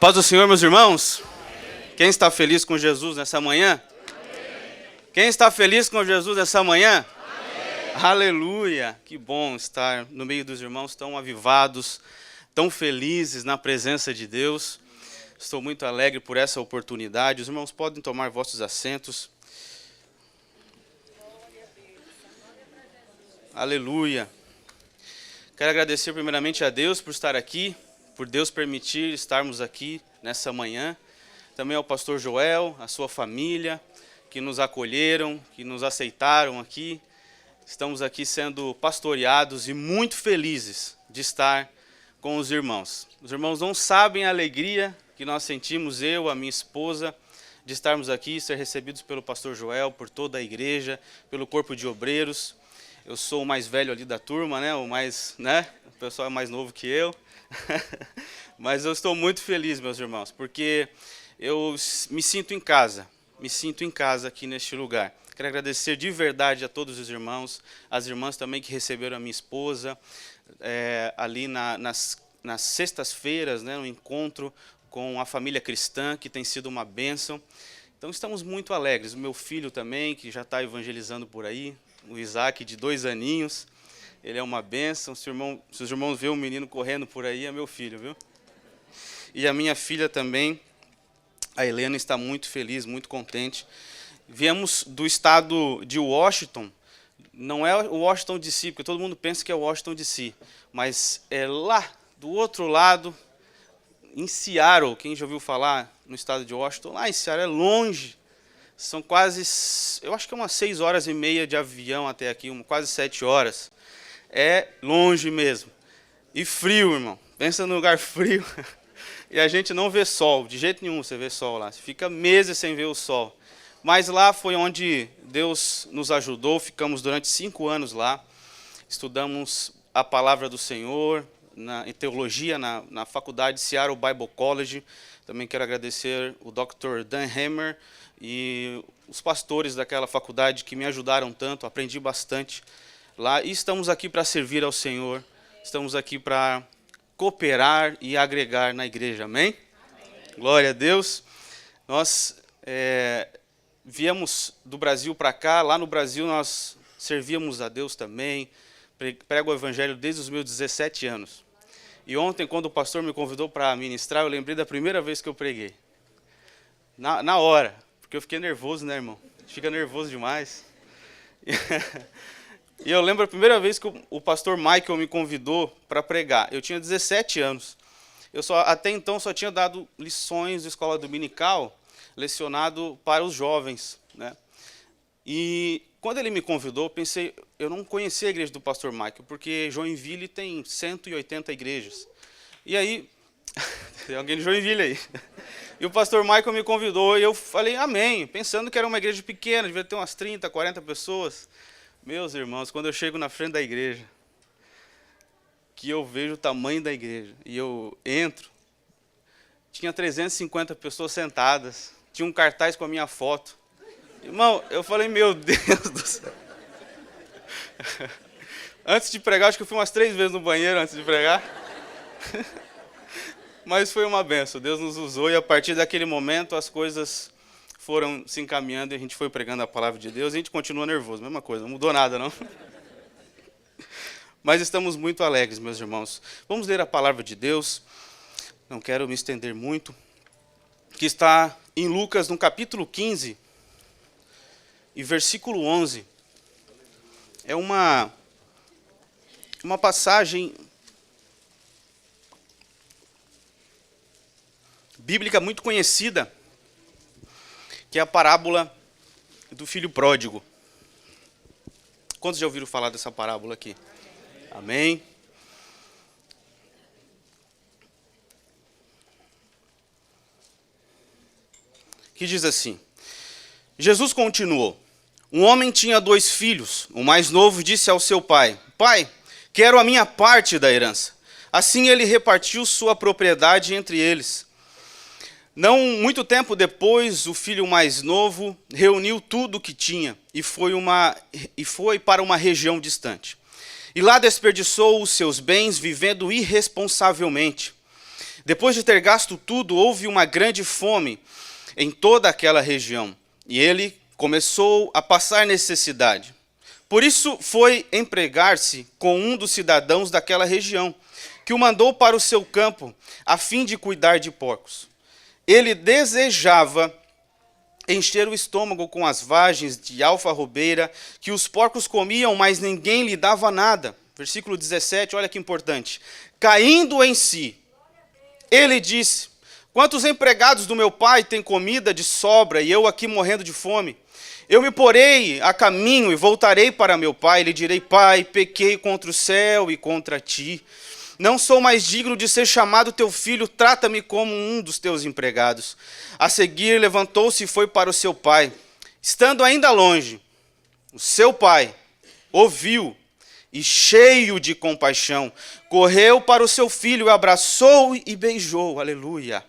Paz do Senhor, meus irmãos. Quem está feliz com Jesus nessa manhã? Quem está feliz com Jesus nessa manhã? Aleluia! Que bom estar no meio dos irmãos tão avivados, tão felizes na presença de Deus. Estou muito alegre por essa oportunidade. Os irmãos podem tomar vossos assentos. Aleluia! Quero agradecer primeiramente a Deus por estar aqui, por Deus permitir estarmos aqui nessa manhã. Também ao pastor Joel, a sua família, que nos acolheram, que nos aceitaram aqui. Estamos aqui sendo pastoreados e muito felizes de estar com os irmãos. Os irmãos não sabem a alegria que nós sentimos, eu, a minha esposa, de estarmos aqui, ser recebidos pelo pastor Joel, por toda a igreja, pelo corpo de obreiros. Eu sou o mais velho ali da turma, o pessoal é mais novo que eu. Mas eu estou muito feliz, meus irmãos, porque eu me sinto em casa aqui neste lugar. Quero agradecer de verdade a todos os irmãos, as irmãs também que receberam a minha esposa, ali nas sextas-feiras, no encontro com a família cristã, que tem sido uma bênção. Então estamos muito alegres. O meu filho também, que já está evangelizando por aí, o Isaac, de 2 aninhos, ele é uma bênção. Se os irmãos verem um menino correndo por aí, é meu filho, viu? E a minha filha também, a Helena, está muito feliz, muito contente. Viemos do estado de Washington, não é o Washington DC, porque todo mundo pensa que é o Washington DC, mas é lá do outro lado, em Seattle. Quem já ouviu falar no estado de Washington? Lá em Seattle, é longe. São quase, eu acho que é umas 6 horas e meia de avião até aqui, quase 7 horas. É longe mesmo. E frio, irmão. Pensa num lugar frio. E a gente não vê sol, de jeito nenhum você vê sol lá. Você fica meses sem ver o sol. Mas lá foi onde Deus nos ajudou. Ficamos durante 5 anos lá. Estudamos a palavra do Senhor, em teologia, na faculdade Seattle Bible College. Também quero agradecer o Dr. Dan Hammer e os pastores daquela faculdade que me ajudaram tanto, aprendi bastante lá. E estamos aqui para servir ao Senhor, estamos aqui para cooperar e agregar na igreja, amém? Glória a Deus. Nós viemos do Brasil para cá, lá no Brasil nós servíamos a Deus também, prego o evangelho desde os meus 17 anos. E ontem, quando o pastor me convidou para ministrar, eu lembrei da primeira vez que eu preguei. Na hora, porque eu fiquei nervoso, né, irmão? A gente fica nervoso demais. E eu lembro a primeira vez que o pastor Michael me convidou para pregar. Eu tinha 17 anos. Até então só tinha dado lições de escola dominical, lecionado para os jovens, né? E quando ele me convidou, pensei, eu não conhecia a igreja do pastor Michael, porque Joinville tem 180 igrejas. E aí, tem alguém de Joinville aí. E o pastor Michael me convidou e eu falei amém, pensando que era uma igreja pequena, devia ter umas 30, 40 pessoas. Meus irmãos, quando eu chego na frente da igreja, que eu vejo o tamanho da igreja, e eu entro, tinha 350 pessoas sentadas, tinha um cartaz com a minha foto. Irmão, eu falei, meu Deus do céu. Antes de pregar, acho que eu fui umas 3 vezes no banheiro antes de pregar. Mas foi uma benção, Deus nos usou e a partir daquele momento as coisas foram se encaminhando e a gente foi pregando a palavra de Deus e a gente continua nervoso, mesma coisa, não mudou nada não. Mas estamos muito alegres, meus irmãos. Vamos ler a palavra de Deus, não quero me estender muito, que está em Lucas, no capítulo 15, e versículo 11. É uma passagem bíblica muito conhecida, que é a parábola do filho pródigo. Quantos já ouviram falar dessa parábola aqui? Amém? Que diz assim: Jesus continuou: um homem tinha 2 filhos. O mais novo disse ao seu pai: Pai, quero a minha parte da herança. Assim ele repartiu sua propriedade entre eles. Não muito tempo depois, o filho mais novo reuniu tudo o que tinha e foi para uma região distante. E lá desperdiçou os seus bens vivendo irresponsavelmente. Depois de ter gasto tudo, houve uma grande fome em toda aquela região, e ele começou a passar necessidade. Por isso foi empregar-se com um dos cidadãos daquela região, que o mandou para o seu campo, a fim de cuidar de porcos. Ele desejava encher o estômago com as vagens de alfarrobeira que os porcos comiam, mas ninguém lhe dava nada. Versículo 17, olha que importante. Caindo em si, ele disse: quantos empregados do meu pai têm comida de sobra e eu aqui morrendo de fome? Eu me porei a caminho e voltarei para meu pai, e lhe direi: pai, pequei contra o céu e contra ti. Não sou mais digno de ser chamado teu filho, trata-me como um dos teus empregados. A seguir levantou-se e foi para o seu pai. Estando ainda longe, o seu pai ouviu e, cheio de compaixão, correu para o seu filho, o abraçou e beijou. Aleluia.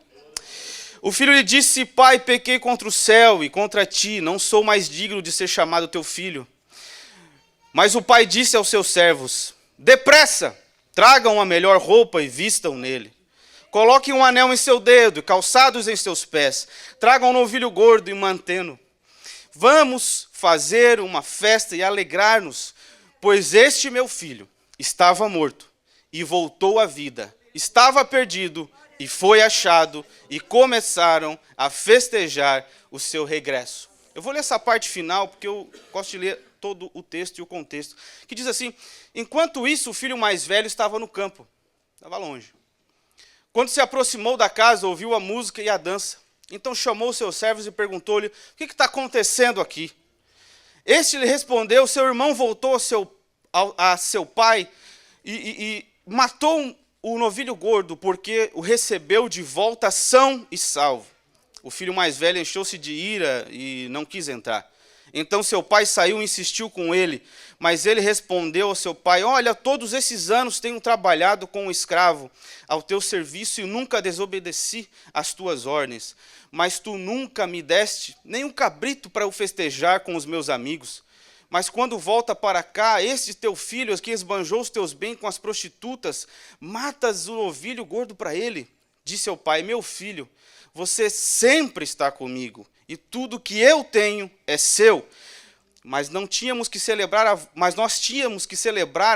O filho lhe disse: pai, pequei contra o céu e contra ti, não sou mais digno de ser chamado teu filho. Mas o pai disse aos seus servos: depressa, tragam a melhor roupa e vistam nele. Coloquem um anel em seu dedo e calçados em seus pés. Tragam um novilho gordo e manteno. Vamos fazer uma festa e alegrar-nos, pois este meu filho estava morto e voltou à vida. Estava perdido e foi achado, e começaram a festejar o seu regresso. Eu vou ler essa parte final, porque eu gosto de ler todo o texto e o contexto, que diz assim: enquanto isso, o filho mais velho estava no campo, estava longe. Quando se aproximou da casa, ouviu a música e a dança. Então chamou seus servos e perguntou-lhe: o que está acontecendo aqui? Este lhe respondeu: seu irmão voltou a seu pai e matou o novilho gordo, porque o recebeu de volta são e salvo. O filho mais velho encheu-se de ira e não quis entrar. Então seu pai saiu e insistiu com ele, mas ele respondeu ao seu pai: olha, todos esses anos tenho trabalhado com um escravo ao teu serviço e nunca desobedeci às tuas ordens. Mas tu nunca me deste nem um cabrito para o festejar com os meus amigos. Mas quando volta para cá, este teu filho, que esbanjou os teus bens com as prostitutas, matas o novilho gordo para ele. Disse ao pai: meu filho, você sempre está comigo, e tudo que eu tenho é seu. Mas nós tínhamos que celebrar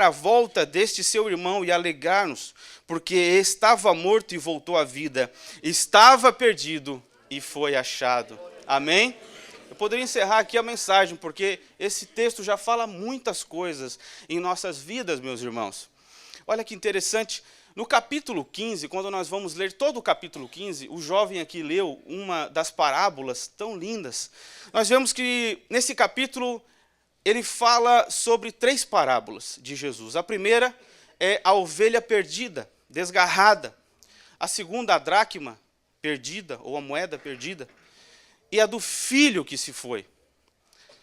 a volta deste seu irmão e alegrar-nos, porque estava morto e voltou à vida, estava perdido e foi achado. Amém? Eu poderia encerrar aqui a mensagem, porque esse texto já fala muitas coisas em nossas vidas, meus irmãos. Olha que interessante. No capítulo 15, quando nós vamos ler todo o capítulo 15, o jovem aqui leu uma das parábolas tão lindas. Nós vemos que nesse capítulo ele fala sobre 3 parábolas de Jesus. A primeira é a ovelha perdida, desgarrada. A segunda, a dracma perdida, ou a moeda perdida. E a do filho que se foi.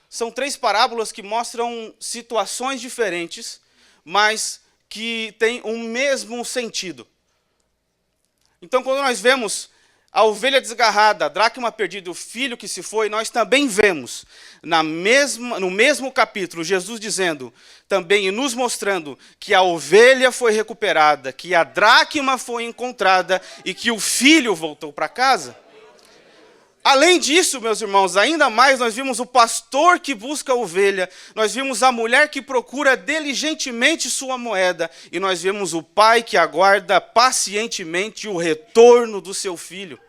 São 3 parábolas que mostram situações diferentes, mas que têm o mesmo sentido. Então, quando nós vemos a ovelha desgarrada, a dracma perdida, o filho que se foi, nós também vemos, no mesmo capítulo, Jesus dizendo também e nos mostrando que a ovelha foi recuperada, que a dracma foi encontrada e que o filho voltou para casa. Além disso, meus irmãos, ainda mais nós vimos o pastor que busca a ovelha, nós vimos a mulher que procura diligentemente sua moeda, e nós vemos o pai que aguarda pacientemente o retorno do seu filho.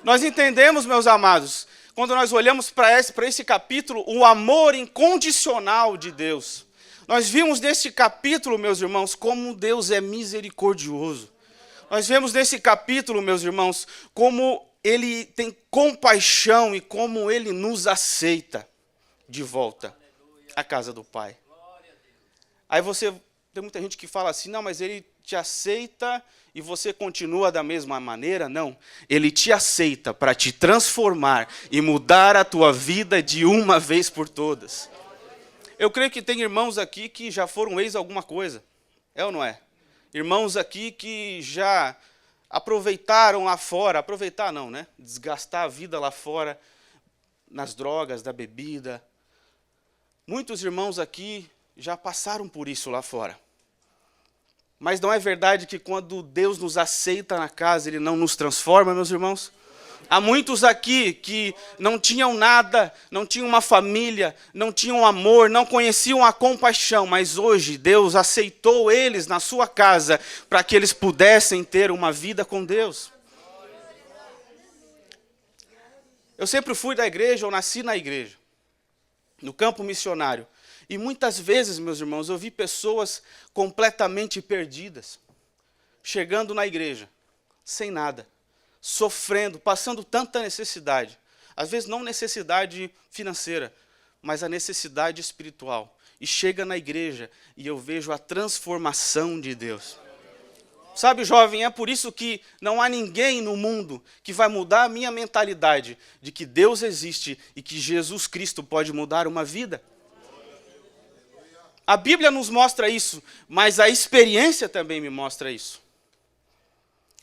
Nós entendemos, meus amados, quando nós olhamos para esse capítulo, o amor incondicional de Deus. Nós vimos nesse capítulo, meus irmãos, como Deus é misericordioso. Nós vemos nesse capítulo, meus irmãos, como Ele tem compaixão e como Ele nos aceita de volta à casa do Pai. Aí tem muita gente que fala assim: não, mas Ele te aceita e você continua da mesma maneira. Não, Ele te aceita para te transformar e mudar a tua vida de uma vez por todas. Eu creio que tem irmãos aqui que já foram ex alguma coisa, é ou não é? Irmãos aqui que já aproveitaram lá fora, aproveitar não, né? Desgastar a vida lá fora, nas drogas, da bebida. Muitos irmãos aqui já passaram por isso lá fora. Mas não é verdade que quando Deus nos aceita na casa, Ele não nos transforma, meus irmãos? Há muitos aqui que não tinham nada, não tinham uma família, não tinham amor, não conheciam a compaixão, mas hoje Deus aceitou eles na sua casa para que eles pudessem ter uma vida com Deus. Eu sempre fui da igreja, eu nasci na igreja, no campo missionário. E muitas vezes, meus irmãos, eu vi pessoas completamente perdidas, chegando na igreja, sem nada, sofrendo, passando tanta necessidade. Às vezes não necessidade financeira, mas a necessidade espiritual. E chega na igreja e eu vejo a transformação de Deus. Sabe, jovem, é por isso que não há ninguém no mundo que vai mudar a minha mentalidade de que Deus existe e que Jesus Cristo pode mudar uma vida. A Bíblia nos mostra isso, mas a experiência também me mostra isso.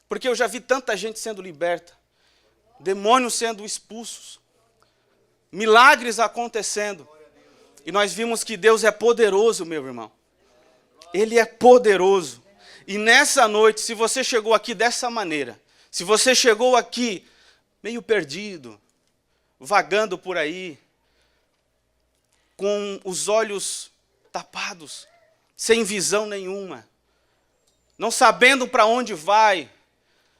Porque eu já vi tanta gente sendo liberta, demônios sendo expulsos, milagres acontecendo. E nós vimos que Deus é poderoso, meu irmão. Ele é poderoso. E nessa noite, se você chegou aqui dessa maneira, se você chegou aqui meio perdido, vagando por aí, com os olhos tapados, sem visão nenhuma, não sabendo para onde vai,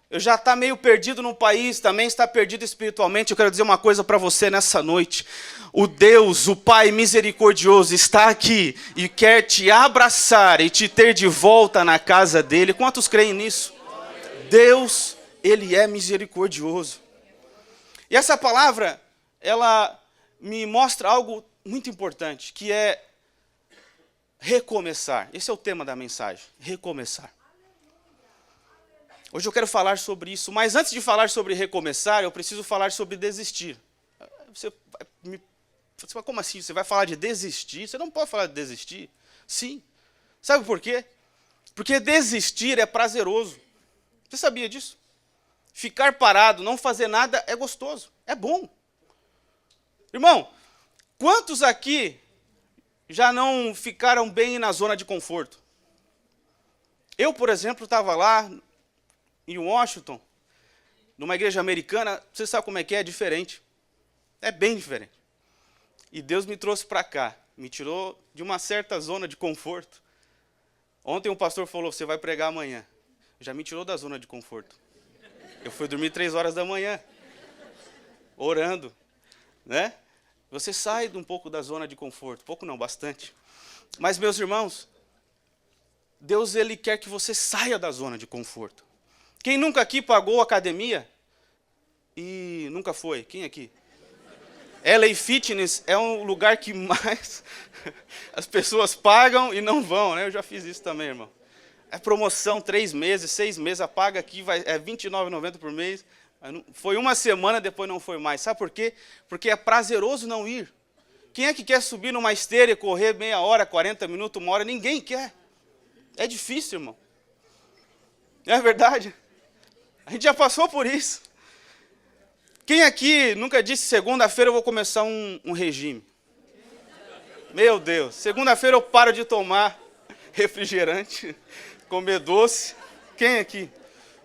eu já está meio perdido no país, também está perdido espiritualmente, eu quero dizer uma coisa para você nessa noite. O Deus, o Pai misericordioso, está aqui e quer te abraçar e te ter de volta na casa dele. Quantos creem nisso? Deus, Ele é misericordioso. E essa palavra, ela me mostra algo muito importante, que é recomeçar. Esse é o tema da mensagem, recomeçar. Hoje eu quero falar sobre isso, mas antes de falar sobre recomeçar, eu preciso falar sobre desistir. Você vai, como assim? Você vai falar de desistir? Você não pode falar de desistir. Sim. Sabe por quê? Porque desistir é prazeroso. Você sabia disso? Ficar parado, não fazer nada é gostoso, é bom. Irmão, quantos aqui já não ficaram bem na zona de conforto? Eu, por exemplo, estava lá em Washington, numa igreja americana, você sabe como é diferente. É bem diferente. E Deus me trouxe para cá, me tirou de uma certa zona de conforto. Ontem um pastor falou, você vai pregar amanhã. Já me tirou da zona de conforto. Eu fui dormir 3 horas da manhã, orando, né? Você sai um pouco da zona de conforto, pouco não, bastante. Mas, meus irmãos, Deus, Ele quer que você saia da zona de conforto. Quem nunca aqui pagou academia e nunca foi? Quem aqui? LA Fitness é um lugar que mais as pessoas pagam e não vão, né? Eu já fiz isso também, irmão. É promoção, 3 meses, 6 meses, apaga aqui, é R$29,90 por mês. Foi uma semana, depois não foi mais. Sabe por quê? Porque é prazeroso não ir. Quem é que quer subir numa esteira e correr meia hora, 40 minutos, 1 hora? Ninguém quer. É difícil, irmão. Não é verdade? A gente já passou por isso. Quem aqui nunca disse, segunda-feira eu vou começar um regime? Meu Deus, segunda-feira eu paro de tomar refrigerante, comer doce. Quem aqui?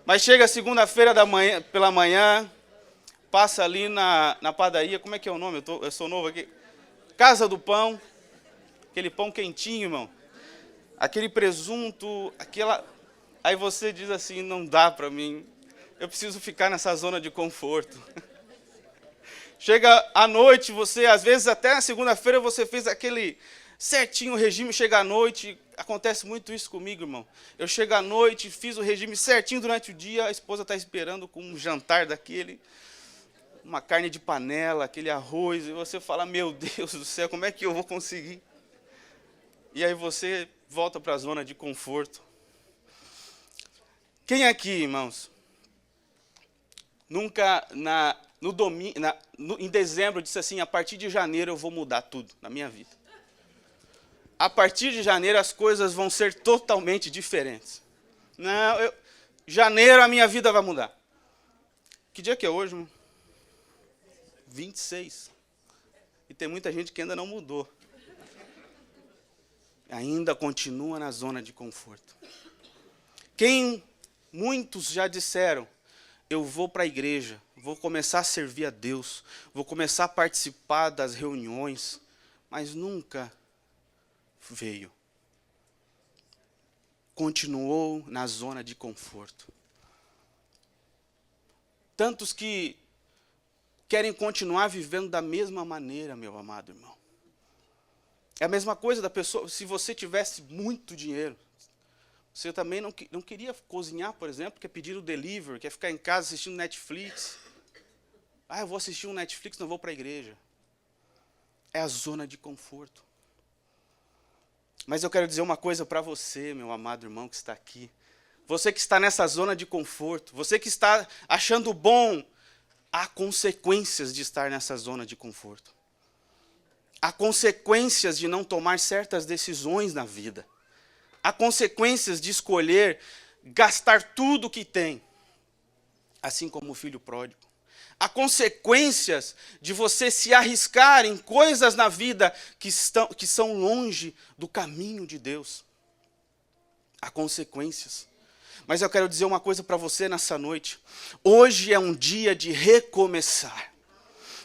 Mas chega segunda-feira pela manhã, passa ali na padaria, como é que é o nome? Eu sou novo aqui. Casa do Pão, aquele pão quentinho, irmão. Aquele presunto, Aí você diz assim, não dá para mim, eu preciso ficar nessa zona de conforto. Chega à noite, às vezes até na segunda-feira você fez aquele certinho regime, chega à noite, acontece muito isso comigo, irmão. Eu chego à noite, fiz o regime certinho durante o dia, a esposa está esperando com um jantar daquele, uma carne de panela, aquele arroz, e você fala, meu Deus do céu, como é que eu vou conseguir? E aí você volta para a zona de conforto. Quem aqui, irmãos, nunca em dezembro disse assim, a partir de janeiro eu vou mudar tudo na minha vida. A partir de janeiro as coisas vão ser totalmente diferentes. Não, janeiro a minha vida vai mudar. Que dia que é hoje, irmão? 26. E tem muita gente que ainda não mudou. Ainda continua na zona de conforto. Quem muitos já disseram, eu vou para a igreja, vou começar a servir a Deus, vou começar a participar das reuniões, mas nunca veio. Continuou na zona de conforto. Tantos que querem continuar vivendo da mesma maneira, meu amado irmão. É a mesma coisa da pessoa, se você tivesse muito dinheiro, você também não queria cozinhar, por exemplo, quer pedir o delivery, quer ficar em casa assistindo Netflix. Ah, eu vou assistir um Netflix, não vou para a igreja. É a zona de conforto. Mas eu quero dizer uma coisa para você, meu amado irmão que está aqui. Você que está nessa zona de conforto, você que está achando bom, há consequências de estar nessa zona de conforto. Há consequências de não tomar certas decisões na vida. Há consequências de escolher gastar tudo o que tem, assim como o filho pródigo. Há consequências de você se arriscar em coisas na vida que são longe do caminho de Deus. Há consequências. Mas eu quero dizer uma coisa para você nessa noite. Hoje é um dia de recomeçar.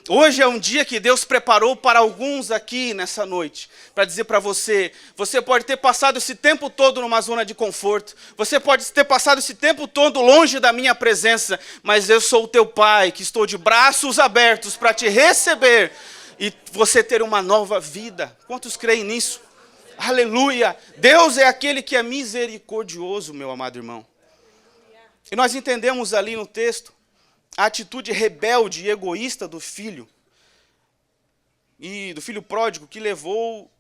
Hoje é um dia que Deus preparou para alguns aqui nessa noite, para dizer para você, você pode ter passado esse tempo todo numa zona de conforto, você pode ter passado esse tempo todo longe da minha presença, mas eu sou o teu Pai, que estou de braços abertos para te receber e você ter uma nova vida. Quantos creem nisso? Aleluia! Deus é aquele que é misericordioso, meu amado irmão. E nós entendemos ali no texto, a atitude rebelde e egoísta do filho, e do filho pródigo, que levou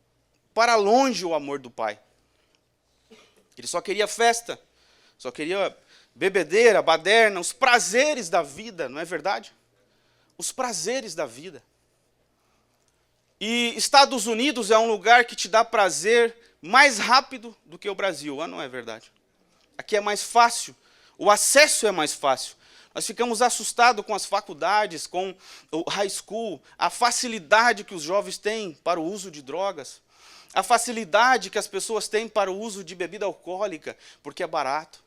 para longe o amor do pai. Ele só queria festa, só queria bebedeira, baderna, os prazeres da vida, não é verdade? Os prazeres da vida. E Estados Unidos é um lugar que te dá prazer mais rápido do que o Brasil, não é verdade? Aqui é mais fácil, o acesso é mais fácil. Nós ficamos assustados com as faculdades, com o high school, a facilidade que os jovens têm para o uso de drogas, a facilidade que as pessoas têm para o uso de bebida alcoólica, porque é barato,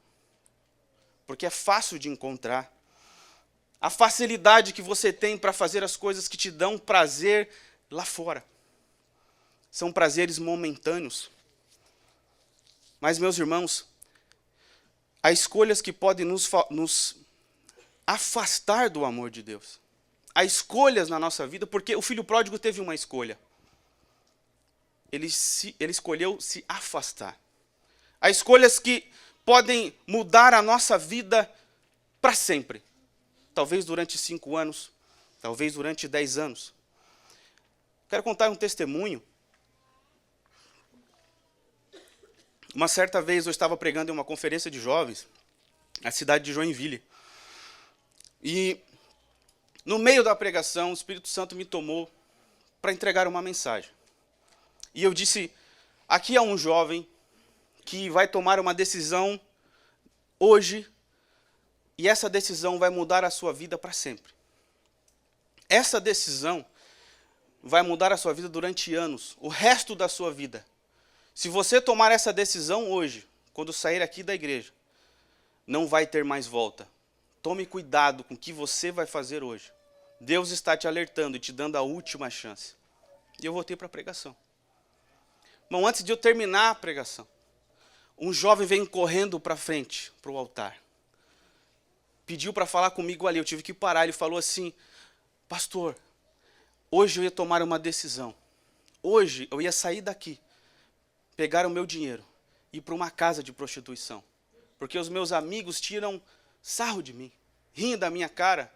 porque é fácil de encontrar. A facilidade que você tem para fazer as coisas que te dão prazer lá fora. São prazeres momentâneos. Mas, meus irmãos, há escolhas que podem nos afastar do amor de Deus. Há escolhas na nossa vida, porque o filho pródigo teve uma escolha. Ele escolheu se afastar. Há escolhas que podem mudar a nossa vida para sempre. Talvez durante 5 anos, talvez durante 10 anos. Quero contar um testemunho. Uma certa vez eu estava pregando em uma conferência de jovens, na cidade de Joinville. E no meio da pregação, o Espírito Santo me tomou para entregar uma mensagem. E eu disse, aqui há um jovem que vai tomar uma decisão hoje, e essa decisão vai mudar a sua vida para sempre. Essa decisão vai mudar a sua vida durante anos, o resto da sua vida. Se você tomar essa decisão hoje, quando sair aqui da igreja, não vai ter mais volta. Tome cuidado com o que você vai fazer hoje. Deus está te alertando e te dando a última chance. E eu voltei para a pregação. Bom, antes de eu terminar a pregação, um jovem veio correndo para frente, para o altar. Pediu para falar comigo ali, eu tive que parar. Ele falou assim, pastor, hoje eu ia tomar uma decisão. Hoje eu ia sair daqui, pegar o meu dinheiro e ir para uma casa de prostituição. Porque os meus amigos tiram sarro de mim, riem da minha cara,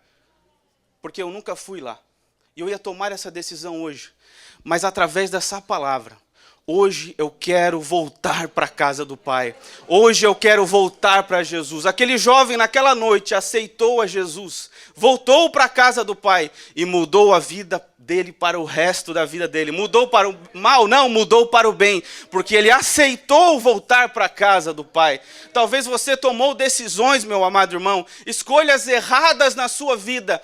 porque eu nunca fui lá. E eu ia tomar essa decisão hoje. Mas através dessa palavra, hoje eu quero voltar para a casa do Pai. Hoje eu quero voltar para Jesus. Aquele jovem naquela noite aceitou a Jesus, voltou para a casa do Pai e mudou a vida dele para o resto da vida dele. Mudou para o mal? Não, mudou para o bem, porque ele aceitou voltar para a casa do Pai. Talvez você tomou decisões, meu amado irmão, escolhas erradas na sua vida.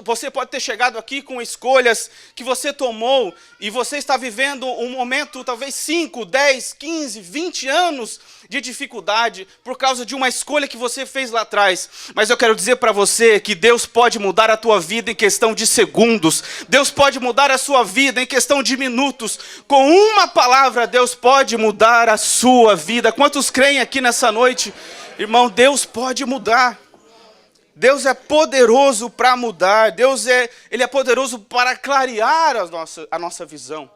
Você pode ter chegado aqui com escolhas que você tomou e você está vivendo um momento, talvez 5, 10, 15, 20 anos de dificuldade por causa de uma escolha que você fez lá atrás. Mas eu quero dizer para você que Deus pode mudar a tua vida em questão de segundos. Deus pode mudar a sua vida em questão de minutos. Com uma palavra, Deus pode mudar a sua vida. Quantos creem aqui nessa noite? Irmão, Deus pode mudar. Deus é poderoso para mudar. Ele é poderoso para clarear a nossa visão.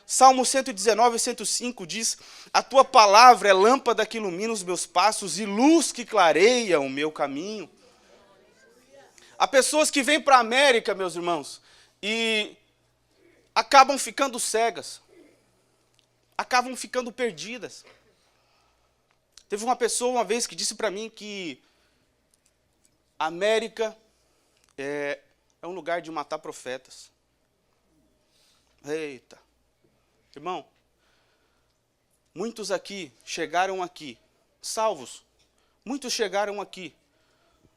Salmo 119, 105 diz: a tua palavra é lâmpada que ilumina os meus passos e luz que clareia o meu caminho. Há pessoas que vêm para a América, meus irmãos, e acabam ficando cegas, acabam ficando perdidas. Teve uma pessoa uma vez que disse para mim que a América é um lugar de matar profetas. Eita! Irmão, muitos aqui chegaram aqui, salvos. Muitos chegaram aqui,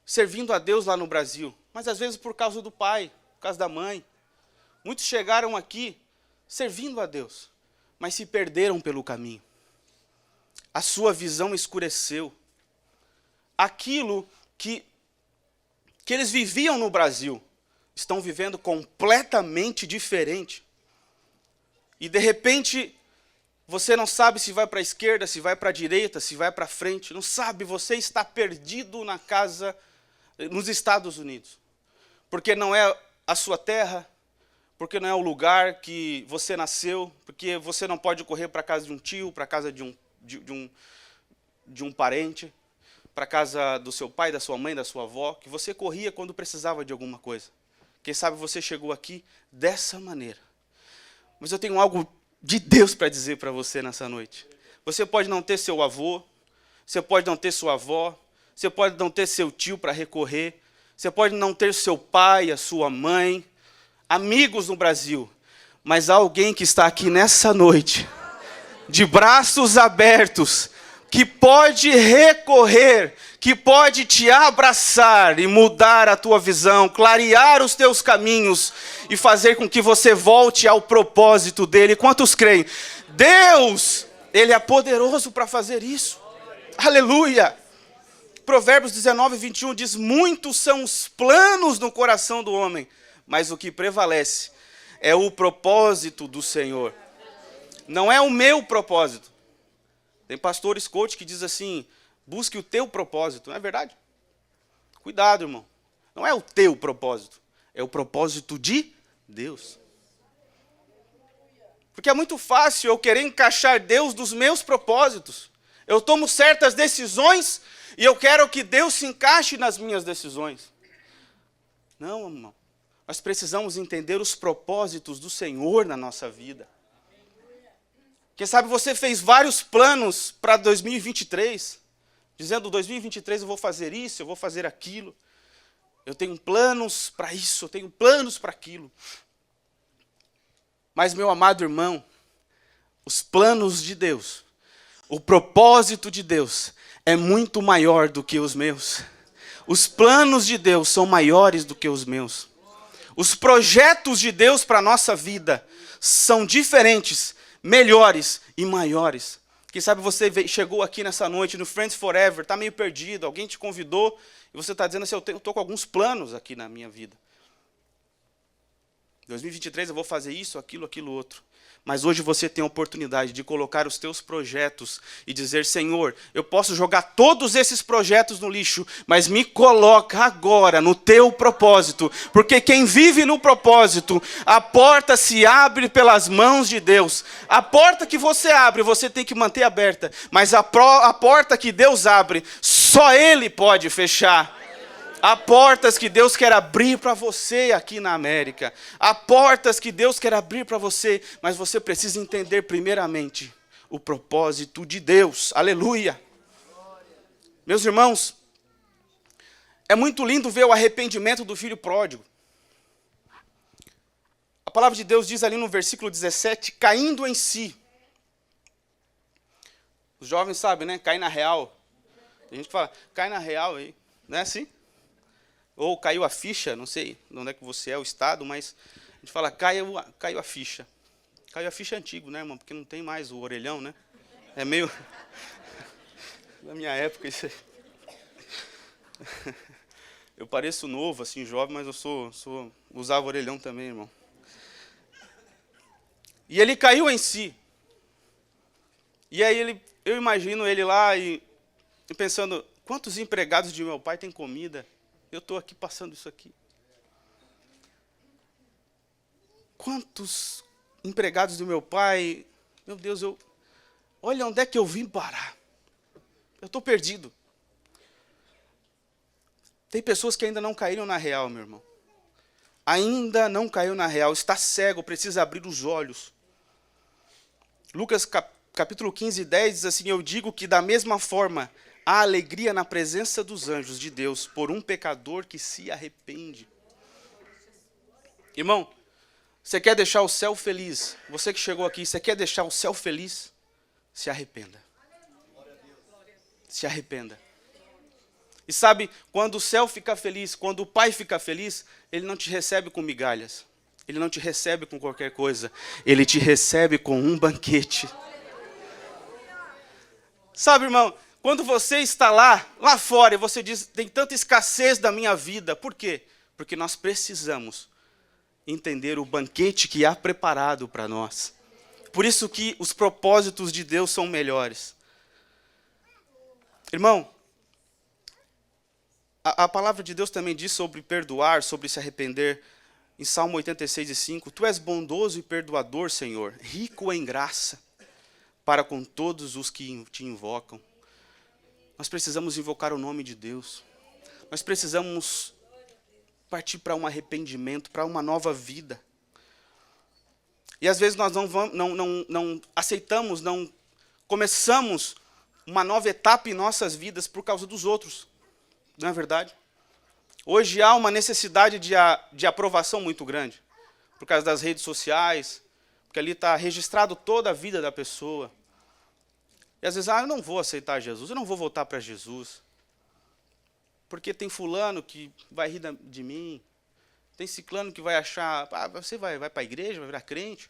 servindo a Deus lá no Brasil, mas às vezes por causa do pai, por causa da mãe. Muitos chegaram aqui, servindo a Deus, mas se perderam pelo caminho. A sua visão escureceu. Aquilo que eles viviam no Brasil, estão vivendo completamente diferente. E de repente, você não sabe se vai para a esquerda, se vai para a direita, se vai para frente. Não sabe, você está perdido na casa, nos Estados Unidos. Porque não é a sua terra, porque não é o lugar que você nasceu, porque você não pode correr para a casa de um tio, para a casa de um parente, para a casa do seu pai, da sua mãe, da sua avó, que você corria quando precisava de alguma coisa. Quem sabe você chegou aqui dessa maneira. Mas eu tenho algo de Deus para dizer para você nessa noite. Você pode não ter seu avô, você pode não ter sua avó, você pode não ter seu tio para recorrer, você pode não ter seu pai, a sua mãe, amigos no Brasil, mas há alguém que está aqui nessa noite, de braços abertos, que pode recorrer, que pode te abraçar e mudar a tua visão, clarear os teus caminhos e fazer com que você volte ao propósito dele. Quantos creem? Deus, ele é poderoso para fazer isso. Aleluia! Provérbios 19, 21 diz: muitos são os planos no coração do homem, mas o que prevalece é o propósito do Senhor. Não é o meu propósito. Tem pastores coach que diz assim: busque o teu propósito. Não é verdade? Cuidado, irmão. Não é o teu propósito. É o propósito de Deus. Porque é muito fácil eu querer encaixar Deus nos meus propósitos. Eu tomo certas decisões e eu quero que Deus se encaixe nas minhas decisões. Não, irmão. Nós precisamos entender os propósitos do Senhor na nossa vida. Quem sabe você fez vários planos para 2023, dizendo: 2023 eu vou fazer isso, eu vou fazer aquilo. Eu tenho planos para isso, eu tenho planos para aquilo. Mas, meu amado irmão, os planos de Deus, o propósito de Deus é muito maior do que os meus. Os planos de Deus são maiores do que os meus. Os projetos de Deus para a nossa vida são diferentes, melhores e maiores. Quem sabe você chegou aqui nessa noite no Friends Forever, está meio perdido, alguém te convidou e você está dizendo assim: eu estou com alguns planos aqui na minha vida. 2023 eu vou fazer isso, aquilo, aquilo outro. Mas hoje você tem a oportunidade de colocar os teus projetos e dizer: Senhor, eu posso jogar todos esses projetos no lixo, mas me coloca agora no teu propósito. Porque quem vive no propósito, a porta se abre pelas mãos de Deus. A porta que você abre, você tem que manter aberta. Mas a porta que Deus abre, só Ele pode fechar. Há portas que Deus quer abrir para você aqui na América. Há portas que Deus quer abrir para você, mas você precisa entender primeiramente o propósito de Deus. Aleluia! Meus irmãos, é muito lindo ver o arrependimento do filho pródigo. palavra de Deus diz ali no versículo 17, caindo em si. Os jovens sabem, né? Cai na real. A gente fala, cai na real aí. Não é assim? Ou caiu a ficha, não sei de onde é que você é, o estado, mas a gente fala, caiu a ficha. Caiu a ficha é antigo, né, irmão? Porque não tem mais o orelhão, né? É meio... Na minha época, isso aí. Eu pareço novo, assim, jovem, mas eu usava orelhão também, irmão. E ele caiu em si. E aí eu imagino ele lá e pensando, quantos empregados de meu pai têm comida? Eu estou aqui passando isso aqui. Quantos empregados do meu pai? Meu Deus, olha onde é que eu vim parar. Eu estou perdido. Tem pessoas que ainda não caíram na real, meu irmão. Ainda não caiu na real. Está cego, precisa abrir os olhos. Lucas capítulo 15, 10 diz assim, eu digo que da mesma forma há alegria na presença dos anjos de Deus por um pecador que se arrepende. Irmão, você quer deixar o céu feliz? Você que chegou aqui, você quer deixar o céu feliz? Se arrependa. Se arrependa. E sabe, quando o céu fica feliz, quando o Pai fica feliz, Ele não te recebe com migalhas. Ele não te recebe com qualquer coisa. Ele te recebe com um banquete. Sabe, irmão, quando você está lá fora, e você diz, tem tanta escassez da minha vida. Por quê? Porque nós precisamos entender o banquete que há preparado para nós. Por isso que os propósitos de Deus são melhores. Irmão, a palavra de Deus também diz sobre perdoar, sobre se arrepender. Em Salmo 86:5, tu és bondoso e perdoador, Senhor, rico em graça, para com todos os que te invocam. Nós precisamos invocar o nome de Deus. Nós precisamos partir para um arrependimento, para uma nova vida. E às vezes nós não aceitamos, não começamos uma nova etapa em nossas vidas por causa dos outros. Não é verdade? Hoje há uma necessidade de aprovação muito grande, por causa das redes sociais, porque ali está registrado toda a vida da pessoa. E às vezes, eu não vou aceitar Jesus, eu não vou voltar para Jesus, porque tem fulano que vai rir de mim, tem ciclano que vai achar, você vai para a igreja, vai virar crente.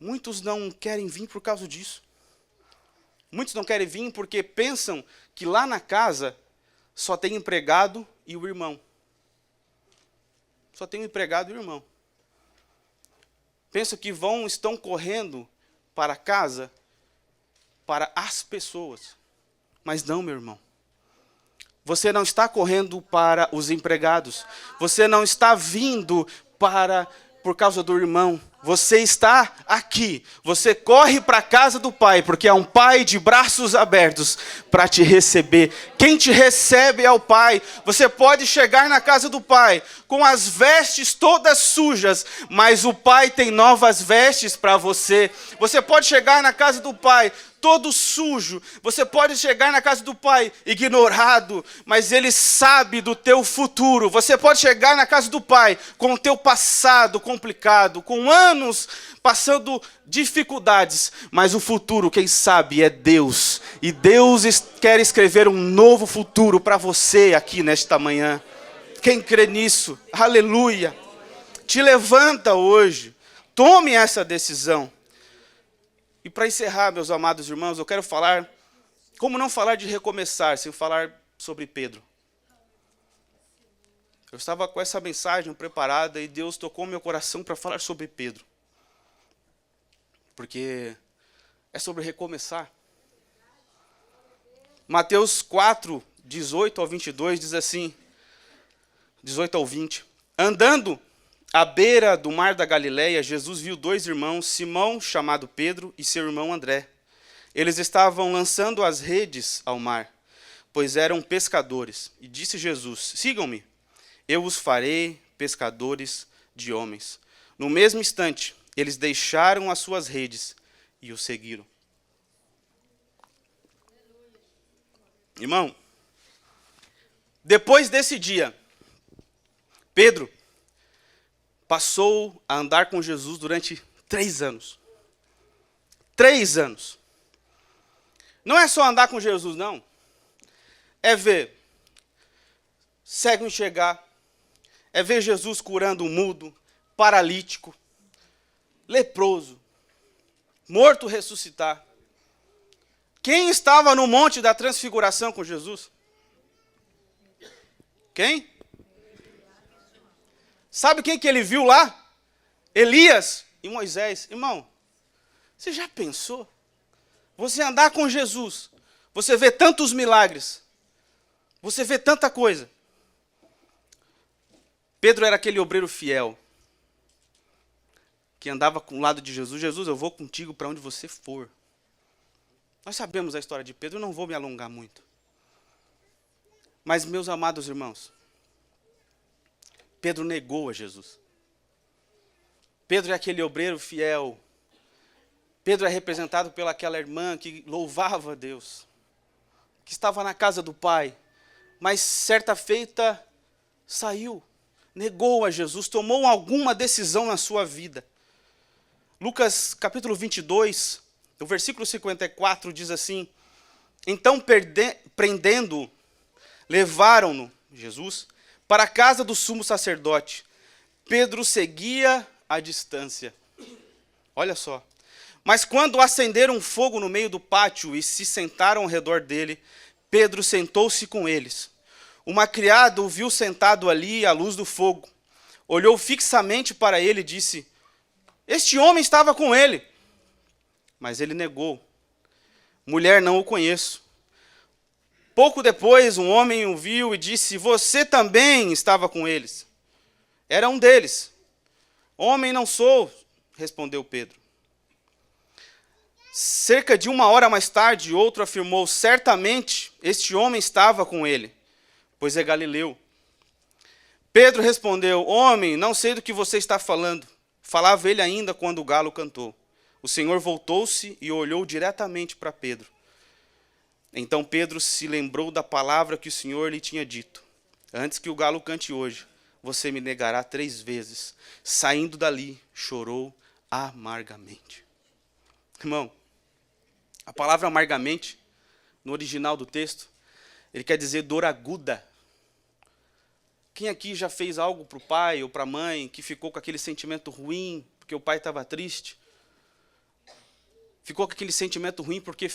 Muitos não querem vir por causa disso. Muitos não querem vir porque pensam que lá na casa só tem empregado e o irmão. Só tem o empregado e o irmão. Pensam que estão correndo para casa para as pessoas. Mas não, meu irmão. Você não está correndo para os empregados. Você não está vindo por causa do irmão. Você está aqui. Você corre para a casa do Pai, porque é um Pai de braços abertos para te receber. Quem te recebe é o Pai. Você pode chegar na casa do Pai com as vestes todas sujas, mas o Pai tem novas vestes para você. Você pode chegar na casa do Pai todo sujo. Você pode chegar na casa do Pai ignorado, mas Ele sabe do teu futuro. Você pode chegar na casa do Pai com o teu passado complicado, com anos passando dificuldades, mas o futuro, quem sabe, é Deus. E Deus quer escrever um novo futuro para você aqui nesta manhã. Quem crê nisso? Aleluia! Te levanta hoje. Tome essa decisão. E para encerrar, meus amados irmãos, eu quero falar, como não falar de recomeçar, sem falar sobre Pedro. Eu estava com essa mensagem preparada e Deus tocou meu coração para falar sobre Pedro. Porque é sobre recomeçar. Mateus 4, 18 ao 22 diz assim, 18 ao 20. Andando à beira do mar da Galileia, Jesus viu dois irmãos, Simão, chamado Pedro, e seu irmão André. Eles estavam lançando as redes ao mar, pois eram pescadores. E disse Jesus, sigam-me, eu os farei pescadores de homens. No mesmo instante, eles deixaram as suas redes e o seguiram. Irmão, depois desse dia, Pedro passou a andar com Jesus durante 3 anos. 3 anos. Não é só andar com Jesus, não. É ver cego enxergar, é ver Jesus curando um mudo, paralítico, leproso, morto ressuscitar. Quem estava no monte da transfiguração com Jesus? Quem? Sabe quem que ele viu lá? Elias e Moisés. Irmão, você já pensou? Você andar com Jesus, você vê tantos milagres, você vê tanta coisa. Pedro era aquele obreiro fiel, que andava com o lado de Jesus. Jesus, eu vou contigo para onde você for. Nós sabemos a história de Pedro, eu não vou me alongar muito. Mas, meus amados irmãos, Pedro negou a Jesus. Pedro é aquele obreiro fiel. Pedro é representado pelaquela irmã que louvava a Deus, que estava na casa do Pai, mas certa feita saiu, negou a Jesus, tomou alguma decisão na sua vida. Lucas capítulo 22, o versículo 54 diz assim: então prendendo-o, levaram-no, Jesus, para a casa do sumo sacerdote. Pedro seguia à distância. Olha só. Mas quando acenderam um fogo no meio do pátio e se sentaram ao redor dele, Pedro sentou-se com eles. Uma criada o viu sentado ali à luz do fogo. Olhou fixamente para ele e disse: este homem estava com ele. Mas ele negou: mulher, não o conheço. Pouco depois, um homem o viu e disse: você também estava com eles. Era um deles. Homem, não sou, respondeu Pedro. Cerca de 1 hora mais tarde, outro afirmou: certamente este homem estava com ele, pois é galileu. Pedro respondeu: homem, não sei do que você está falando. Falava ele ainda quando o galo cantou. O Senhor voltou-se e olhou diretamente para Pedro. Então Pedro se lembrou da palavra que o Senhor lhe tinha dito: antes que o galo cante hoje, você me negará 3 vezes. Saindo dali, chorou amargamente. Irmão, a palavra amargamente, no original do texto, ele quer dizer dor aguda. Quem aqui já fez algo para o pai ou para a mãe que ficou com aquele sentimento ruim porque o pai estava triste? Ficou com aquele sentimento ruim porque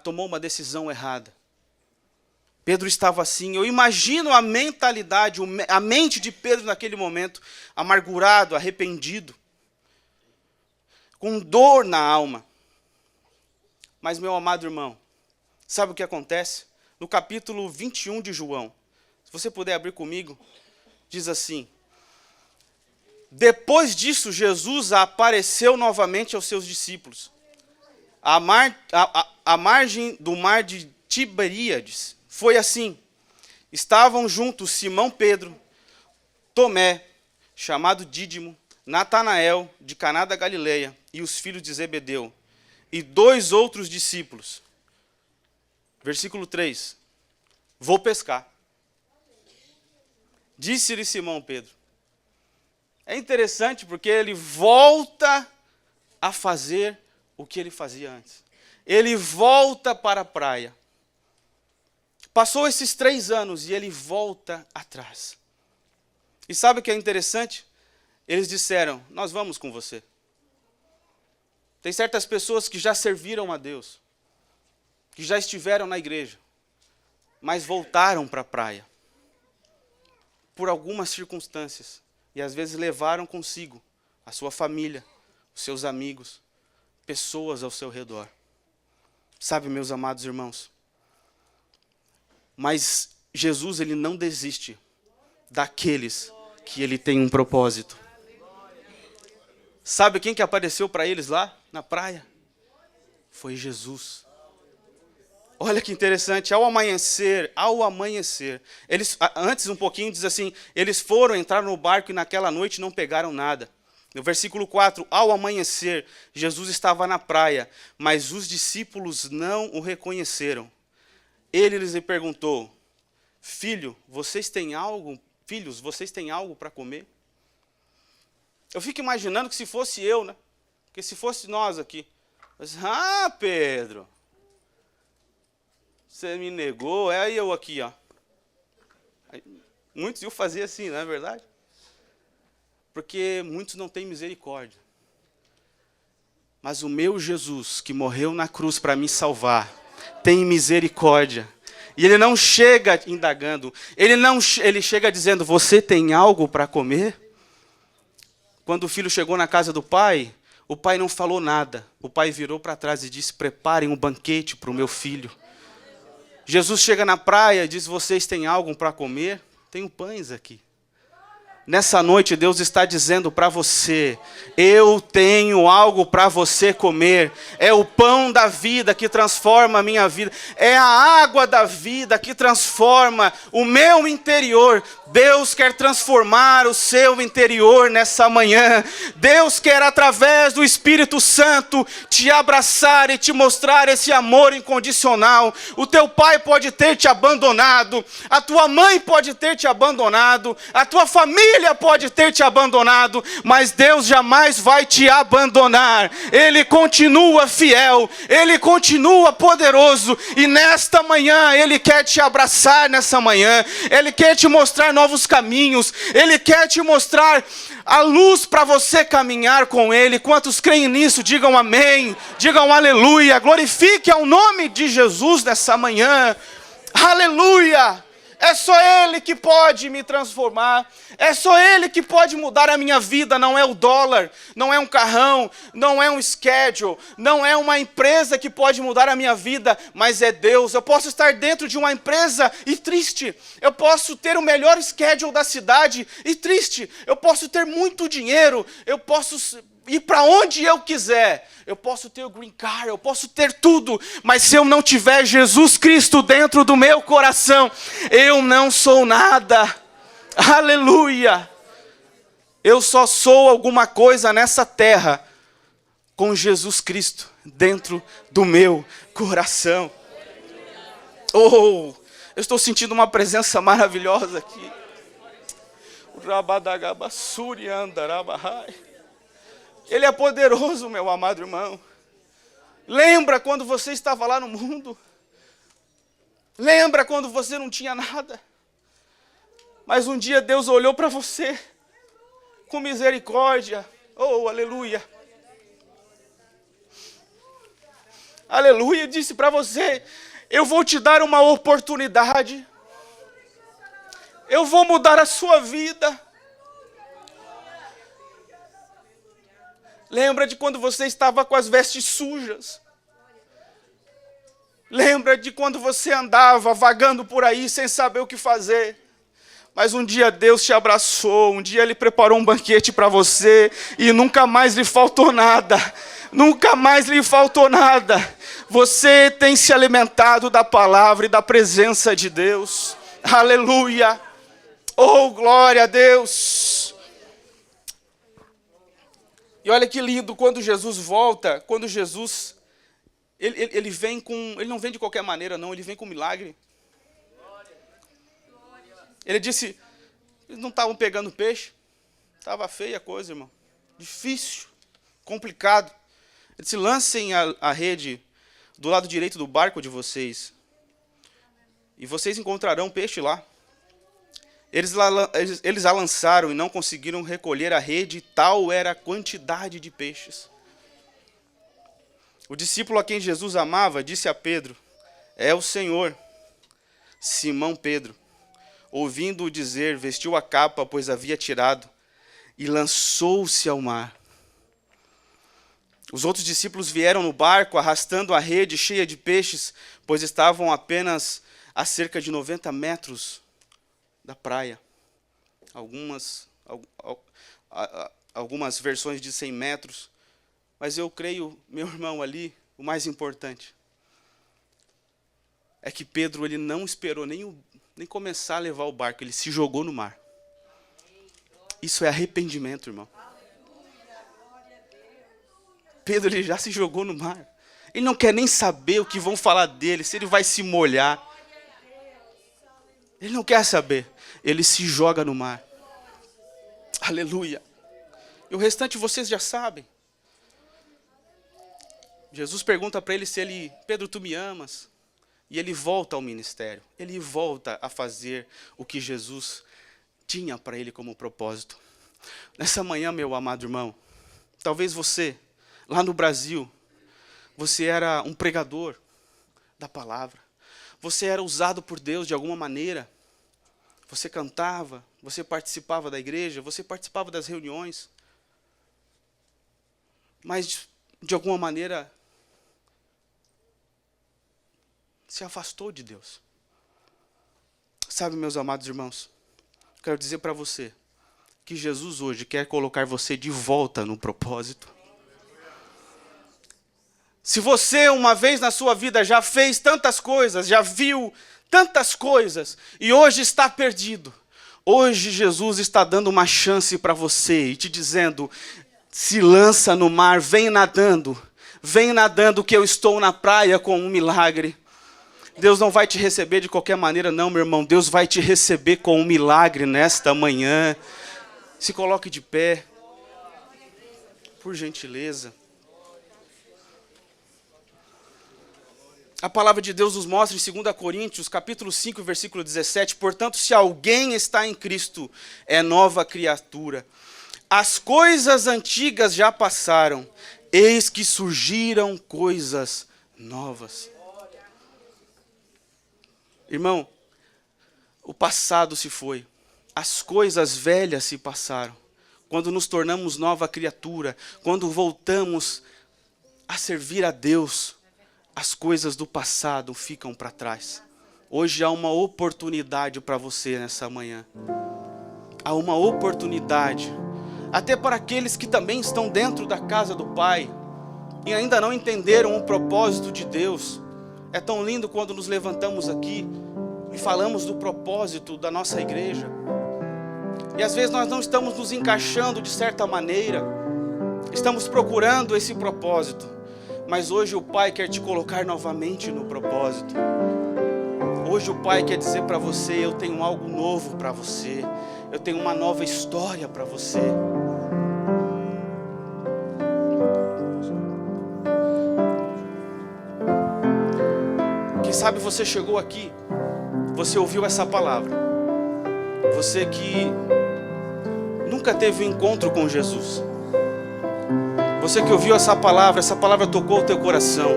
tomou uma decisão errada. Pedro estava assim. Eu imagino a mentalidade, a mente de Pedro naquele momento, amargurado, arrependido, com dor na alma. Mas, meu amado irmão, sabe o que acontece? No capítulo 21 de João, se você puder abrir comigo, diz assim: depois disso, Jesus apareceu novamente aos seus discípulos, à margem do mar de Tiberíades. Foi assim: estavam juntos Simão Pedro, Tomé, chamado Dídimo, Natanael, de Caná da Galileia, e os filhos de Zebedeu, e 2 outros discípulos. Versículo 3. Vou pescar. Disse-lhe Simão Pedro. É interessante porque ele volta a fazer o que ele fazia antes. Ele volta para a praia. Passou esses 3 anos e ele volta atrás. E sabe o que é interessante? Eles disseram: nós vamos com você. Tem certas pessoas que já serviram a Deus, que já estiveram na igreja, mas voltaram para a praia, por algumas circunstâncias, e às vezes levaram consigo a sua família, os seus amigos, pessoas ao seu redor. Sabe, meus amados irmãos, mas Jesus, ele não desiste daqueles que ele tem um propósito. Sabe quem que apareceu para eles lá na praia? Foi Jesus. Olha que interessante, ao amanhecer, eles, antes um pouquinho diz assim, eles foram entrar no barco e naquela noite não pegaram nada. No versículo 4, ao amanhecer, Jesus estava na praia, mas os discípulos não o reconheceram. Ele lhes perguntou: filhos, vocês têm algo para comer? Eu fico imaginando que se fosse eu, né? Porque se fosse nós aqui. Mas, Pedro, você me negou, é eu aqui, ó. Muitos iam fazer assim, não é verdade? Porque muitos não têm misericórdia. Mas o meu Jesus, que morreu na cruz para me salvar, tem misericórdia. E ele não chega indagando, ele chega dizendo, você tem algo para comer? Quando o filho chegou na casa do pai, o pai não falou nada. O pai virou para trás e disse, preparem um banquete para o meu filho. Jesus chega na praia e diz, vocês têm algo para comer? Tenho pães aqui. Nessa noite Deus está dizendo para você, eu tenho algo para você comer, é o pão da vida que transforma a minha vida, é a água da vida que transforma o meu interior. Deus quer transformar o seu interior nessa manhã. Deus quer, através do Espírito Santo, te abraçar e te mostrar esse amor incondicional. O teu pai pode ter te abandonado, a tua mãe pode ter te abandonado, a tua família pode ter te abandonado, mas Deus jamais vai te abandonar. Ele continua fiel, Ele continua poderoso, e nesta manhã Ele quer te abraçar nessa manhã, Ele quer te mostrar novos caminhos, Ele quer te mostrar a luz para você caminhar com Ele. Quantos creem nisso? Digam amém, digam aleluia, glorifique ao nome de Jesus nessa manhã, aleluia. É só Ele que pode me transformar, é só Ele que pode mudar a minha vida. Não é o dólar, não é um carrão, não é um schedule, não é uma empresa que pode mudar a minha vida, mas é Deus. Eu posso estar dentro de uma empresa e triste, eu posso ter o melhor schedule da cidade e triste, eu posso ter muito dinheiro, eu posso ir para onde eu quiser, eu posso ter o green card, eu posso ter tudo, mas se eu não tiver Jesus Cristo dentro do meu coração, eu não sou nada. Aleluia. Eu só sou alguma coisa nessa terra com Jesus Cristo dentro do meu coração. Oh, eu estou sentindo uma presença maravilhosa aqui. Ele é poderoso, meu amado irmão. Lembra quando você estava lá no mundo? Lembra quando você não tinha nada? Mas um dia Deus olhou para você com misericórdia. Oh, aleluia. Aleluia, disse para você, eu vou te dar uma oportunidade. Eu vou mudar a sua vida. Lembra de quando você estava com as vestes sujas? Lembra de quando você andava vagando por aí sem saber o que fazer? Mas um dia Deus te abraçou, um dia Ele preparou um banquete para você e nunca mais lhe faltou nada. Nunca mais lhe faltou nada. Você tem se alimentado da palavra e da presença de Deus. Aleluia. Oh, glória a Deus. E olha que lindo, quando Jesus volta, quando Jesus, ele vem com, ele não vem de qualquer maneira não, ele vem com milagre. Ele disse, eles não estavam pegando peixe, estava feia a coisa, irmão, difícil, complicado. Ele disse, lancem a rede do lado direito do barco de vocês, e vocês encontrarão peixe lá. Eles a lançaram e não conseguiram recolher a rede, tal era a quantidade de peixes. O discípulo a quem Jesus amava disse a Pedro, é o Senhor. Simão Pedro, ouvindo-o dizer, vestiu a capa, pois havia tirado, e lançou-se ao mar. Os outros discípulos vieram no barco, arrastando a rede cheia de peixes, pois estavam apenas a cerca de 90 metros da praia. Algumas versões de 100 metros. Mas eu creio, meu irmão, ali, o mais importante é que Pedro ele não esperou nem começar a levar o barco, ele se jogou no mar. Isso é arrependimento, irmão. Pedro ele já se jogou no mar. Ele não quer nem saber o que vão falar dele, se ele vai se molhar. Ele não quer saber. Ele se joga no mar. Aleluia. E o restante vocês já sabem. Jesus pergunta para ele Pedro, tu me amas? E ele volta ao ministério. Ele volta a fazer o que Jesus tinha para ele como propósito. Nessa manhã, meu amado irmão, talvez você, lá no Brasil, você era um pregador da palavra. Você era usado por Deus de alguma maneira. Você cantava, você participava da igreja, você participava das reuniões. Mas, de alguma maneira, se afastou de Deus. Sabe, meus amados irmãos, quero dizer para você que Jesus hoje quer colocar você de volta no propósito. Se você uma vez na sua vida já fez tantas coisas, já viu tantas coisas e hoje está perdido, hoje Jesus está dando uma chance para você e te dizendo, se lança no mar, vem nadando que eu estou na praia com um milagre. Deus não vai te receber de qualquer maneira não, meu irmão, Deus vai te receber com um milagre nesta manhã. Se coloque de pé, por gentileza. A palavra de Deus nos mostra em 2 Coríntios, capítulo 5, versículo 17, portanto, se alguém está em Cristo, é nova criatura. As coisas antigas já passaram, eis que surgiram coisas novas. Irmão, o passado se foi, as coisas velhas se passaram. Quando nos tornamos nova criatura, quando voltamos a servir a Deus, as coisas do passado ficam para trás. Hoje há uma oportunidade para você nessa manhã. Há uma oportunidade, até para aqueles que também estão dentro da casa do Pai e ainda não entenderam o propósito de Deus. É tão lindo quando nos levantamos aqui e falamos do propósito da nossa igreja. E às vezes nós não estamos nos encaixando de certa maneira, estamos procurando esse propósito. Mas hoje o Pai quer te colocar novamente no propósito. Hoje o Pai quer dizer para você, eu tenho algo novo para você. Eu tenho uma nova história para você. Quem sabe você chegou aqui, você ouviu essa palavra. Você que nunca teve um encontro com Jesus. Você que ouviu essa palavra tocou o teu coração.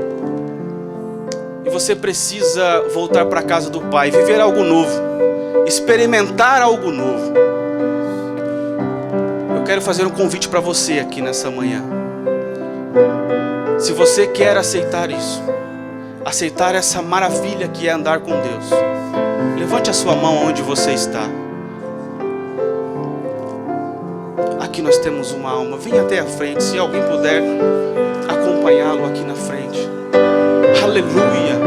E você precisa voltar para a casa do Pai, viver algo novo, experimentar algo novo. Eu quero fazer um convite para você aqui nessa manhã. Se você quer aceitar isso, aceitar essa maravilha que é andar com Deus, levante a sua mão onde você está. Aqui nós temos uma alma, venha até a frente, se alguém puder acompanhá-lo aqui na frente. Aleluia.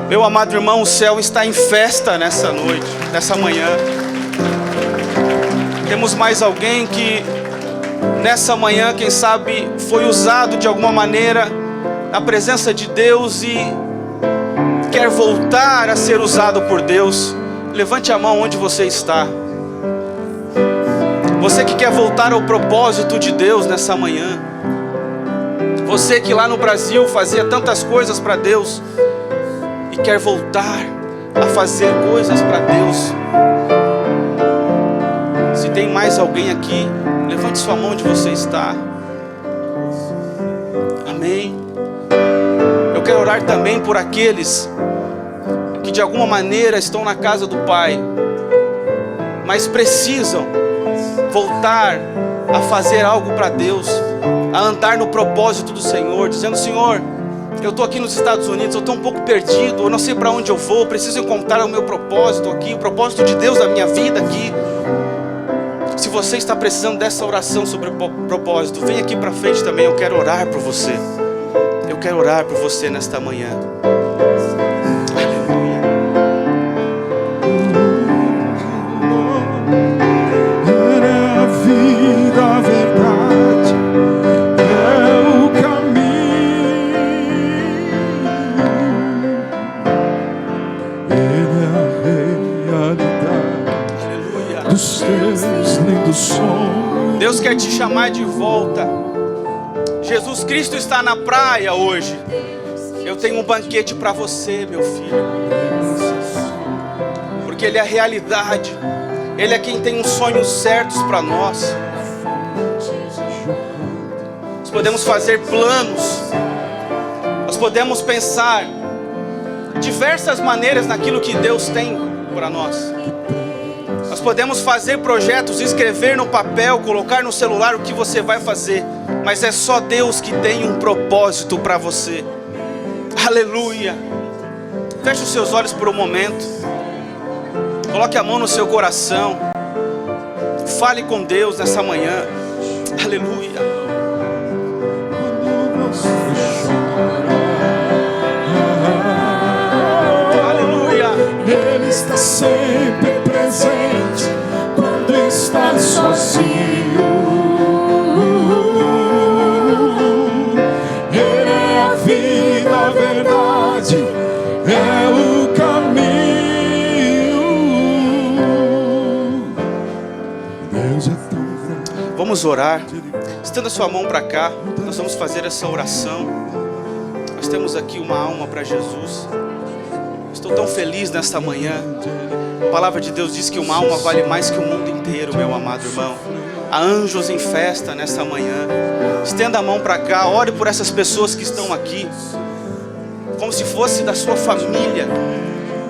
Meu amado irmão, o céu está em festa nessa noite, nessa manhã. Temos mais alguém que nessa manhã, quem sabe, foi usado de alguma maneira na presença de Deus e quer voltar a ser usado por Deus. Levante a mão onde você está. Você que quer voltar ao propósito de Deus nessa manhã. Você que lá no Brasil fazia tantas coisas para Deus e quer voltar a fazer coisas para Deus. Se tem mais alguém aqui, levante sua mão onde você está. Amém. Eu quero orar também por aqueles que de alguma maneira estão na casa do Pai, mas precisam voltar a fazer algo para Deus, a andar no propósito do Senhor, dizendo: Senhor, eu estou aqui nos Estados Unidos, eu estou um pouco perdido, eu não sei para onde eu vou, eu preciso encontrar o meu propósito aqui, o propósito de Deus da minha vida aqui. Se você está precisando dessa oração sobre o propósito, vem aqui para frente também, eu quero orar por você. Eu quero orar por você nesta manhã. A verdade é o caminho, Ele é a realidade. Aleluia. Dos teus lindos sonhos. Deus quer te chamar de volta. Jesus Cristo está na praia hoje. Eu tenho um banquete para você, meu filho. Porque Ele é a realidade. Ele é quem tem os sonhos certos para nós. Nós podemos fazer planos. Nós podemos pensar diversas maneiras naquilo que Deus tem para nós. Nós podemos fazer projetos, escrever no papel, colocar no celular o que você vai fazer. Mas é só Deus que tem um propósito para você. Aleluia. Feche os seus olhos por um momento. Coloque a mão no seu coração. Fale com Deus nessa manhã. Aleluia. Aleluia. Ele está sempre presente quando está sozinho. Ele é a vida, a verdade, é o caminho. Deus é tão grande. Vamos orar. Estenda sua mão para cá. Nós vamos fazer essa oração. Nós temos aqui uma alma para Jesus. Estou tão feliz nesta manhã. A palavra de Deus diz que uma alma vale mais que o mundo inteiro, meu amado irmão. Há anjos em festa nesta manhã. Estenda a mão para cá. Ore por essas pessoas que estão aqui, como se fosse da sua família.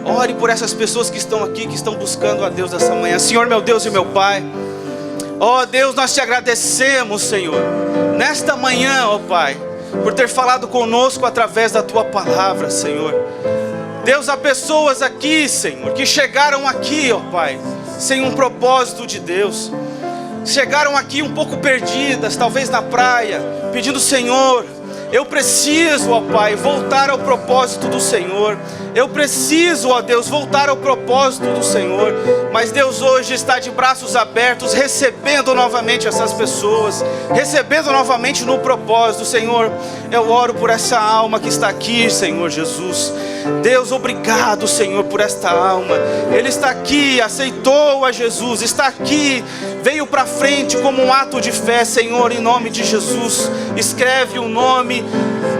Ore por essas pessoas que estão aqui, que estão buscando a Deus nessa manhã. Senhor, meu Deus e meu Pai, ó Deus, nós te agradecemos, Senhor, nesta manhã, ó Pai, por ter falado conosco através da Tua palavra, Senhor. Deus, há pessoas aqui, Senhor, que chegaram aqui, ó Pai, sem um propósito de Deus. Chegaram aqui um pouco perdidas, talvez na praia, pedindo: Senhor, eu preciso, ó Pai, voltar ao propósito do Senhor. Eu preciso, ó Deus, voltar ao propósito do Senhor. Mas Deus hoje está de braços abertos, recebendo novamente essas pessoas, recebendo novamente no propósito. Senhor, eu oro por essa alma que está aqui, Senhor Jesus. Deus, obrigado, Senhor, por esta alma. Ele está aqui, aceitou a Jesus, está aqui, veio para frente como um ato de fé. Senhor, em nome de Jesus, escreve o nome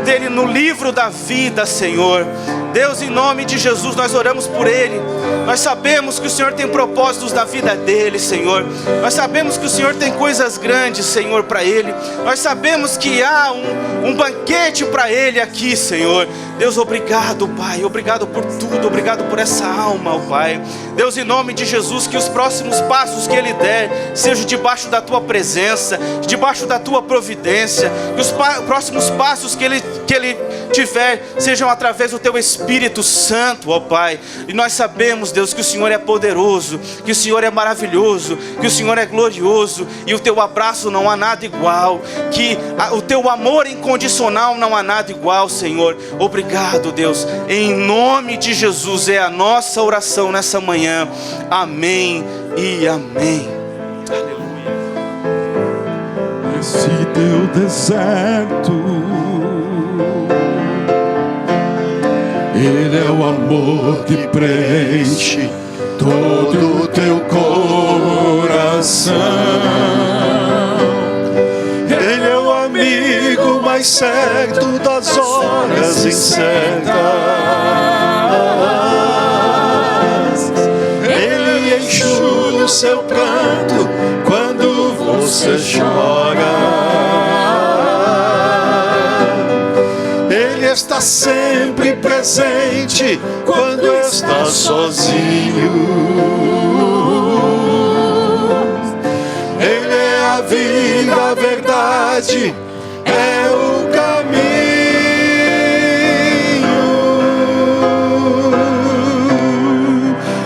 dele no livro da vida, Senhor. Deus, em nome de Jesus, nós oramos por ele. Nós sabemos que o Senhor tem propósitos na vida dele, Senhor. Nós sabemos que o Senhor tem coisas grandes, Senhor, para ele. Nós sabemos que há um banquete para ele aqui, Senhor. Deus, obrigado, Pai. Obrigado por tudo. Obrigado por essa alma, ó Pai. Deus, em nome de Jesus, que os próximos passos que ele der sejam debaixo da tua presença, debaixo da tua providência. Que os próximos passos que ele tiver sejam através do teu Espírito Santo, ó Pai. E nós sabemos, Deus, que o Senhor é poderoso, que o Senhor é maravilhoso, que o Senhor é glorioso, e o teu abraço não há nada igual, que o teu amor incondicional não há nada igual, Senhor. Obrigado, Deus, em nome de Jesus é a nossa oração nessa manhã. Amém e amém. Aleluia. Esse teu deserto, Ele é o amor que preenche todo o teu coração. Ele é o amigo mais certo das horas incertas. Ele enxuga o seu pranto quando você chora. Ele está sempre presente quando está sozinho. Ele é a vida, a verdade, é o caminho.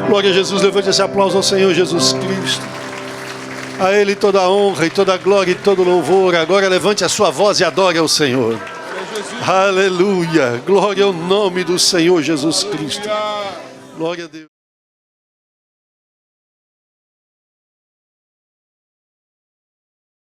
Glória a Jesus, levante esse aplauso ao Senhor Jesus Cristo. A Ele toda a honra e toda a glória e todo o louvor. Agora levante a sua voz e adore ao Senhor. Aleluia, glória ao nome do Senhor Jesus Cristo. Glória a Deus.